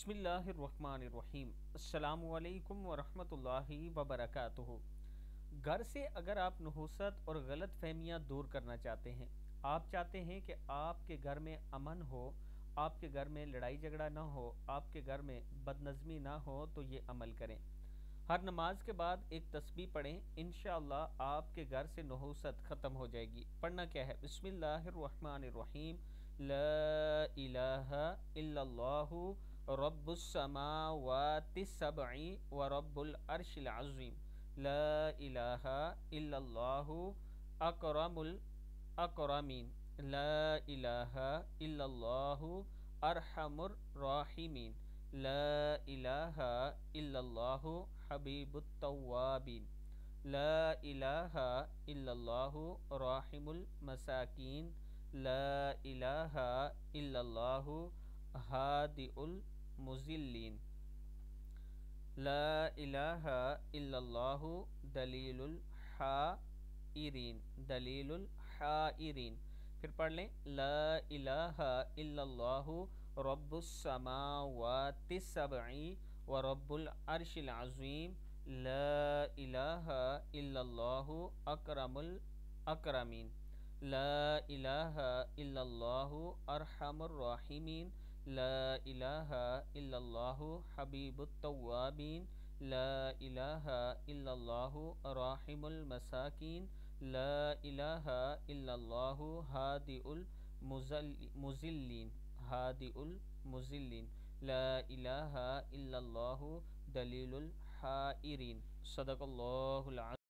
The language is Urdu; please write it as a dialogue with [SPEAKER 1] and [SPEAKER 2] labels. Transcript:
[SPEAKER 1] بسم اللہ الرحمن الرحیم۔ السلام علیکم ورحمۃ اللہ وبرکاتہ۔ گھر سے اگر آپ نحوست اور غلط فہمیاں دور کرنا چاہتے ہیں، آپ چاہتے ہیں کہ آپ کے گھر میں امن ہو، آپ کے گھر میں لڑائی جھگڑا نہ ہو، آپ کے گھر میں بد نظمی نہ ہو، تو یہ عمل کریں۔ ہر نماز کے بعد ایک تسبیح پڑھیں، انشاءاللہ آپ کے گھر سے نحوست ختم ہو جائے گی۔ پڑھنا کیا ہے؟ بسم اللہ الرحمن الرحیم، لا الہ الا اللہ رب السماوات السبع ورب العرش العظیم، لا الہ الا اللہ اکرم الاکرمین، لا الہ الا اللہ ارحم الراحمین، لا الہ الا اللہ حبیب التوابین، لا الہ الا اللہ راحم المساکین، لا الہ الا اللہ ہادی المذلین، لا الہ الا اللہ دلیل الحائرین، دلیل الحائرین۔ پھر پڑھ لیں، لا الہ الا اللہ رب السماوات السبع ورب العرش العظیم، لا الہ الا اللہ اکرم الاکرمین، لا الہ الا اللہ ارحم الراحمین، لا الہ الا اللہ حبیب التوابین، لا الہ الا اللہ راحم المساکین، لا الہ الا اللہ ہادی المذلین، ہادی المذلین، لا الہ الا اللہ دلیل الحائرین۔ صدق اللہ العظیم۔